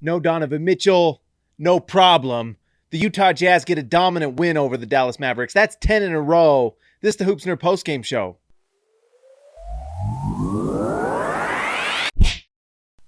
No Donovan Mitchell, no problem. The Utah Jazz get a dominant win over the Dallas Mavericks. That's 10 in a row. This is the Hoops Nerd postgame show.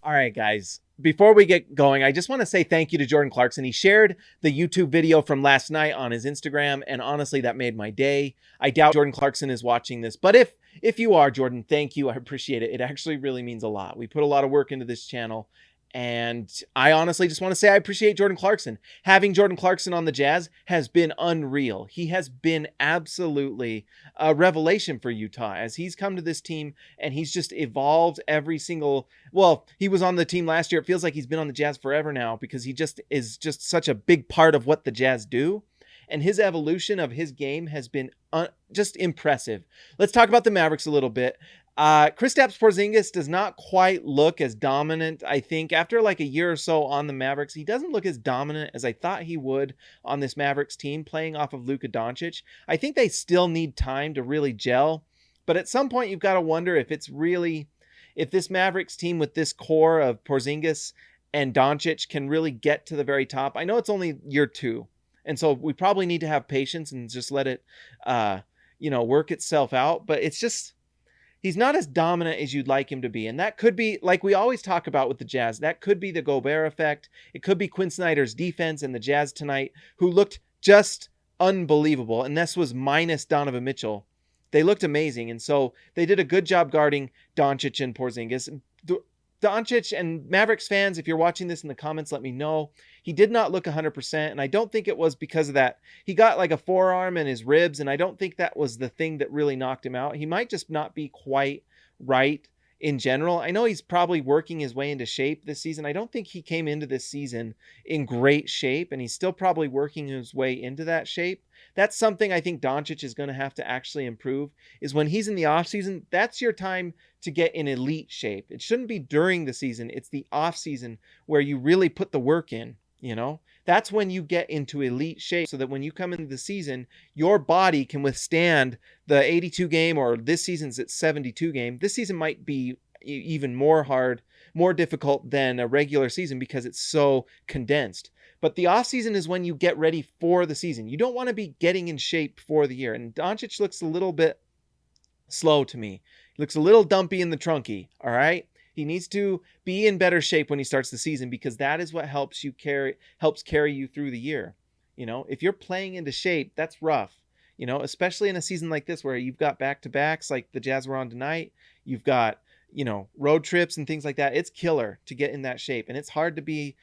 All right, guys. Before we get going, I just want to say thank you to Jordan Clarkson. He shared the YouTube video from last night on his Instagram, and honestly, that made my day. I doubt Jordan Clarkson is watching this, but if you are, Jordan, thank you. I appreciate it. It actually really means a lot. We put a lot of work into this channel, and I honestly just want to say I appreciate Jordan Clarkson. Having Jordan Clarkson on the Jazz has been unreal. He has been absolutely a revelation for Utah as he's come to this team and he's just evolved every single... Well, he was on the team last year. It feels like he's been on the Jazz forever now because he just is just such a big part of what the Jazz do. And his evolution of his game has been just impressive. Let's talk about the Mavericks a little bit. Kristaps Porzingis does not quite look as dominant, I think. After like a year or so on the Mavericks, he doesn't look as dominant as I thought he would on this Mavericks team playing off of Luka Doncic. I think they still need time to really gel. But at some point, you've got to wonder if this Mavericks team with this core of Porzingis and Doncic can really get to the very top. I know it's only year 2. And so we probably need to have patience and just let it, work itself out. But it's just... he's not as dominant as you'd like him to be. And that could be, like we always talk about with the Jazz, that could be the Gobert effect. It could be Quinn Snyder's defense and the Jazz tonight, who looked just unbelievable. And this was minus Donovan Mitchell. They looked amazing. And so they did a good job guarding Doncic and Porzingis. Doncic and Mavericks fans, if you're watching this in the comments, let me know. He did not look 100%, and I don't think it was because of that. He got like a forearm in his ribs, and I don't think that was the thing that really knocked him out. He might just not be quite right in general. I know he's probably working his way into shape this season. I don't think he came into this season in great shape, and he's still probably working his way into that shape. That's something I think Doncic is going to have to actually improve, is when he's in the offseason, that's your time to get in elite shape. It shouldn't be during the season. It's the offseason where you really put the work in, That's when you get into elite shape so that when you come into the season, your body can withstand the 82 game, or this season's at 72 game. This season might be even more difficult than a regular season because it's so condensed. But the offseason is when you get ready for the season. You don't want to be getting in shape for the year. And Doncic looks a little bit slow to me. He looks a little dumpy in the trunky, all right? He needs to be in better shape when he starts the season because that is what helps carry you through the year. If you're playing into shape, that's rough. Especially in a season like this where you've got back-to-backs like the Jazz were on tonight. You've got, road trips and things like that. It's killer to get in that shape. And it's hard to be,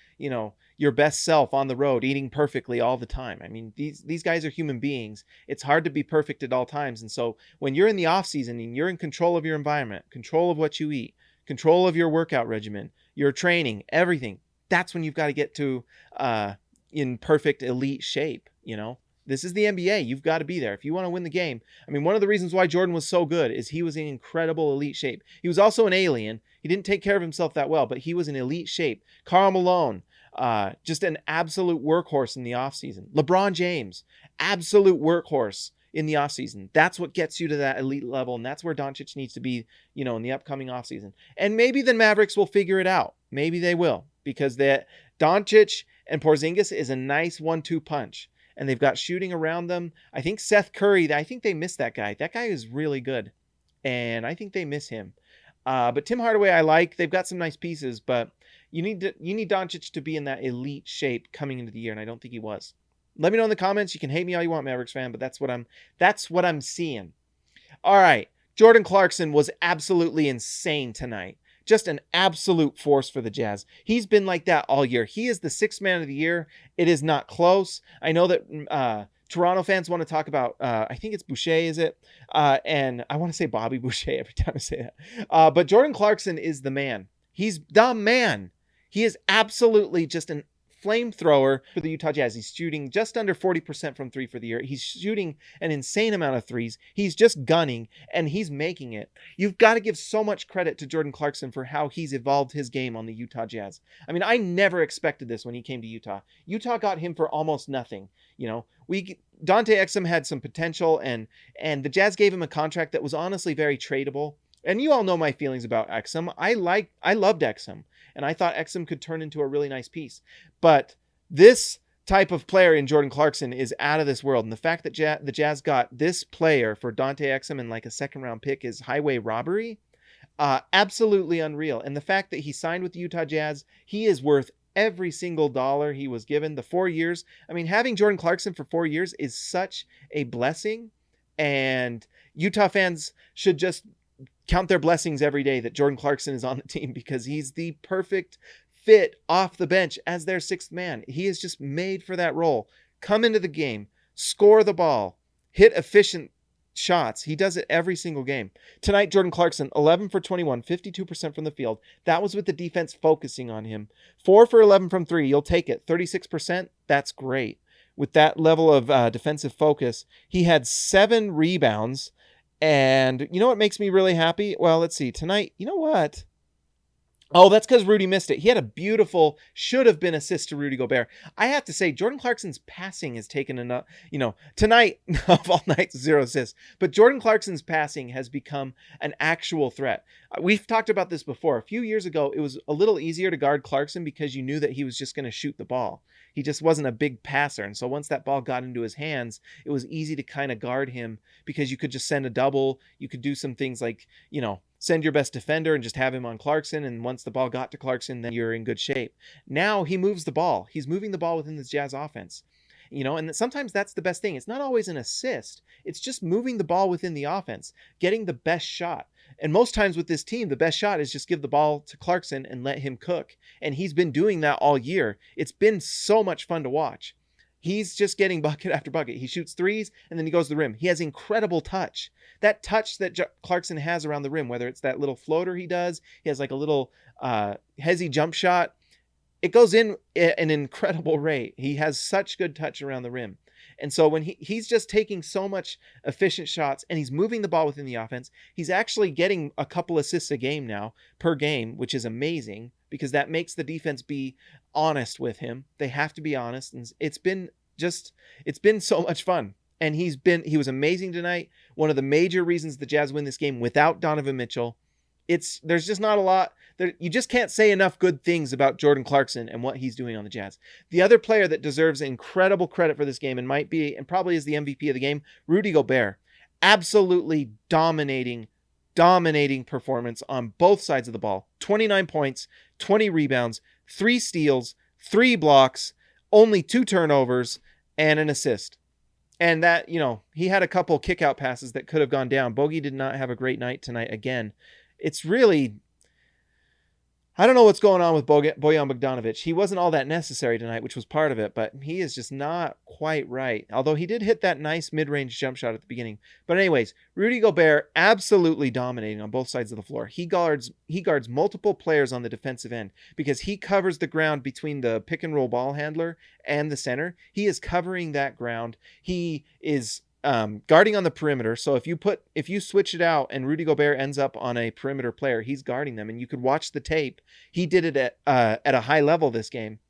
your best self on the road, eating perfectly all the time. I mean, these guys are human beings. It's hard to be perfect at all times. And so when you're in the off season and you're in control of your environment, control of what you eat, control of your workout regimen, your training, everything, that's when you've got to get to in perfect elite shape. This is the NBA. You've got to be there if you want to win the game. I mean, one of the reasons why Jordan was so good is he was in incredible elite shape. He was also an alien. He didn't take care of himself that well, but he was in elite shape. Karl Malone, just an absolute workhorse in the offseason. LeBron James, absolute workhorse in the offseason. That's what gets you to that elite level, and that's where Doncic needs to be, in the upcoming offseason. And maybe the Mavericks will figure it out. Maybe they will, because Doncic and Porzingis is a nice 1-2 punch, and they've got shooting around them. I think Seth Curry, I think they miss that guy. That guy is really good, and I think they miss him. But Tim Hardaway, I like. They've got some nice pieces, but you need Doncic to be in that elite shape coming into the year, and I don't think he was. Let me know in the comments. You can hate me all you want, Mavericks fan, but that's what I'm seeing. All right, Jordan Clarkson was absolutely insane tonight. Just an absolute force for the Jazz. He's been like that all year. He is the 6th man of the year. It is not close. I know that Toronto fans want to talk about, I think it's Boucher, is it? And I want to say Bobby Boucher every time I say that. But Jordan Clarkson is the man. He's the man. He is absolutely just an flamethrower for the Utah Jazz. He's shooting just under 40% from 3 for the year. He's shooting an insane amount of threes. He's just gunning, and he's making it. You've got to give so much credit to Jordan Clarkson for how he's evolved his game on the Utah Jazz. I mean, I never expected this when he came to Utah. Utah got him for almost nothing. Dante Exum had some potential, and the Jazz gave him a contract that was honestly very tradable. And you all know my feelings about Exum. I loved Exum. And I thought Exum could turn into a really nice piece. But this type of player in Jordan Clarkson is out of this world. And the fact that the Jazz got this player for Dante Exum and like a second round pick is highway robbery. Absolutely unreal. And the fact that he signed with the Utah Jazz, he is worth every single dollar he was given. The 4 years. I mean, having Jordan Clarkson for 4 years is such a blessing. And Utah fans should just count their blessings every day that Jordan Clarkson is on the team, because he's the perfect fit off the bench as their sixth man. He is just made for that role. Come into the game, score the ball, hit efficient shots. He does it every single game. Tonight, Jordan Clarkson, 11 for 21, 52% from the field. That was with the defense focusing on him. 4 for 11 from 3. You'll take it. 36%. That's great. With that level of defensive focus, he had 7 rebounds. And you know what makes me really happy? Well, let's see. Tonight, you know what? Oh, that's because Rudy missed it. He had a beautiful, should have been assist to Rudy Gobert. I have to say, Jordan Clarkson's passing has taken enough, tonight of all nights, 0 assists. But Jordan Clarkson's passing has become an actual threat. We've talked about this before. A few years ago, it was a little easier to guard Clarkson because you knew that he was just going to shoot the ball. He just wasn't a big passer. And so once that ball got into his hands, it was easy to kind of guard him because you could just send a double. You could do some things like, send your best defender and just have him on Clarkson. And once the ball got to Clarkson, then you're in good shape. Now he moves the ball. He's moving the ball within the Jazz offense. And sometimes that's the best thing. It's not always an assist. It's just moving the ball within the offense, getting the best shot. And most times with this team, the best shot is just give the ball to Clarkson and let him cook. And he's been doing that all year. It's been so much fun to watch. He's just getting bucket after bucket. He shoots threes and then he goes to the rim. He has incredible touch. That touch that Clarkson has around the rim, whether it's that little floater he does, he has like a little hezzy jump shot. It goes in at an incredible rate. He has such good touch around the rim. And so when he's just taking so much efficient shots and he's moving the ball within the offense, he's actually getting a couple assists a game now per game, which is amazing because that makes the defense be honest with him. They have to be honest. And it's been so much fun. And he was amazing tonight. One of the major reasons the Jazz win this game without Donovan Mitchell. There's just not a lot there. You just can't say enough good things about Jordan Clarkson and what he's doing on the Jazz. The other player that deserves incredible credit for this game and probably is the MVP of the game, Rudy Gobert. Absolutely dominating performance on both sides of the ball. 29 points, 20 rebounds, 3 steals, 3 blocks, only 2 turnovers, and an assist. And that, he had a couple kick-out passes that could have gone down. Bogey did not have a great night tonight again. It's really, I don't know what's going on with Bojan Bogdanovic. He wasn't all that necessary tonight, which was part of it, but he is just not quite right. Although he did hit that nice mid-range jump shot at the beginning. But anyways, Rudy Gobert absolutely dominating on both sides of the floor. He guards multiple players on the defensive end because he covers the ground between the pick and roll ball handler and the center. He is covering that ground. He is guarding on the perimeter. So if you switch it out and Rudy Gobert ends up on a perimeter player, he's guarding them. And you could watch the tape. He did it at a high level this game.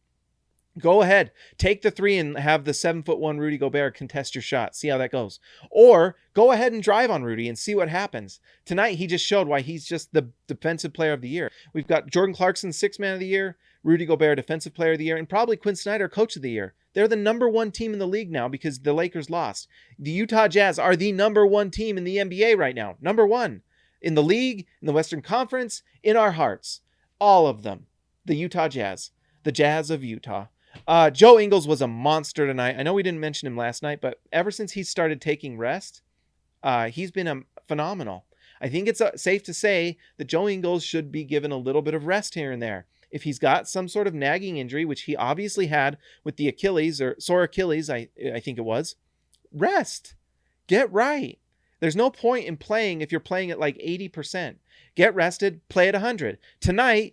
Go ahead, take the 3 and have the 7'1" Rudy Gobert contest your shot. See how that goes. Or go ahead and drive on Rudy and see what happens. Tonight, he just showed why he's just the defensive player of the year. We've got Jordan Clarkson, 6th man of the year, Rudy Gobert, defensive player of the year, and probably Quinn Snyder, coach of the year. They're the number 1 team in the league now because the Lakers lost. The Utah Jazz are the number 1 team in the NBA right now. Number 1 in the league, in the Western Conference, in our hearts. All of them. The Utah Jazz. The Jazz of Utah. Joe Ingles was a monster tonight. I know we didn't mention him last night, but ever since he started taking rest, he's been phenomenal. I think it's safe to say that Joe Ingles should be given a little bit of rest here and there. If he's got some sort of nagging injury, which he obviously had with the Achilles or sore Achilles, I think it was, rest. Get right. There's no point in playing if you're playing at like 80%. Get rested, play at 100. Tonight,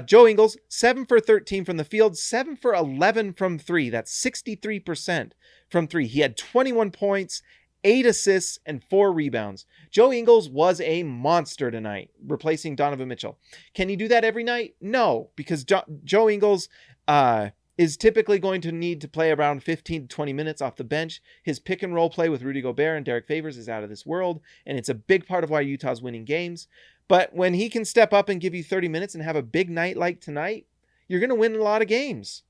Joe Ingles, 7 for 13 from the field, 7 for 11 from 3. That's 63% from 3. He had 21 points, 8 assists, and 4 rebounds. Joe Ingles was a monster tonight, replacing Donovan Mitchell. Can he do that every night? No, because Joe Ingles is typically going to need to play around 15 to 20 minutes off the bench. His pick and roll play with Rudy Gobert and Derek Favors is out of this world, and it's a big part of why Utah's winning games. But when he can step up and give you 30 minutes and have a big night like tonight, you're going to win a lot of games.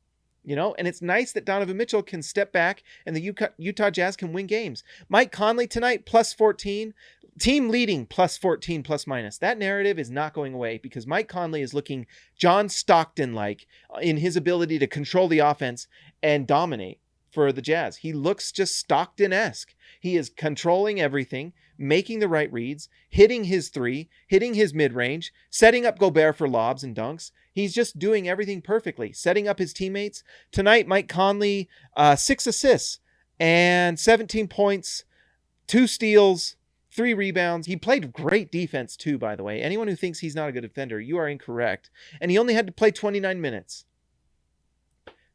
And it's nice that Donovan Mitchell can step back and the Utah Jazz can win games. Mike Conley tonight, plus 14. Team leading, plus 14, plus minus. That narrative is not going away because Mike Conley is looking John Stockton-like in his ability to control the offense and dominate for the Jazz. He looks just Stockton-esque. He is controlling everything, making the right reads, hitting his three, hitting his mid-range, setting up Gobert for lobs and dunks. He's just doing everything perfectly, setting up his teammates. Tonight, Mike Conley, 6 assists and 17 points, 2 steals, 3 rebounds. He played great defense too, by the way. Anyone who thinks he's not a good defender, you are incorrect. And he only had to play 29 minutes.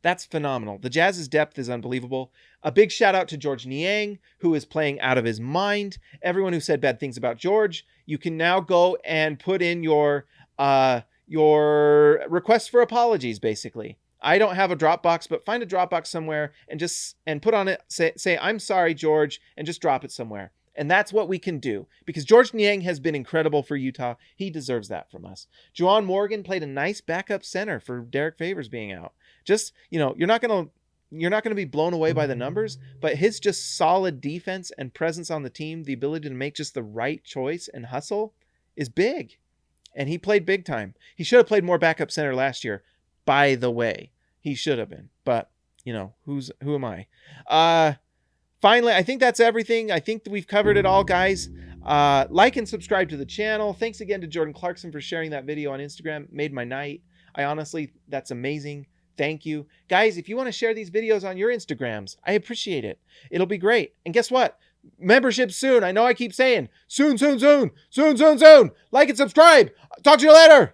That's phenomenal. The Jazz's depth is unbelievable. A big shout out to George Niang, who is playing out of his mind. Everyone who said bad things about George, you can now go and put in your request for apologies, basically. I don't have a Dropbox, but find a Dropbox somewhere and put on it, say, I'm sorry, George, and just drop it somewhere. And that's what we can do because George Niang has been incredible for Utah. He deserves that from us. Juwan Morgan played a nice backup center for Derek Favors being out. Just, you're not going to be blown away by the numbers, but his just solid defense and presence on the team, the ability to make just the right choice and hustle is big. And he played big time. He should have played more backup center last year, by the way. He should have been. But, who am I? Finally, I think that's everything. I think that we've covered it all, guys. Like and subscribe to the channel. Thanks again to Jordan Clarkson for sharing that video on Instagram. Made my night. That's amazing. Thank you. Guys, if you want to share these videos on your Instagrams, I appreciate it. It'll be great. And guess what? Membership soon. I know I keep saying soon. Like and subscribe. Talk to you later.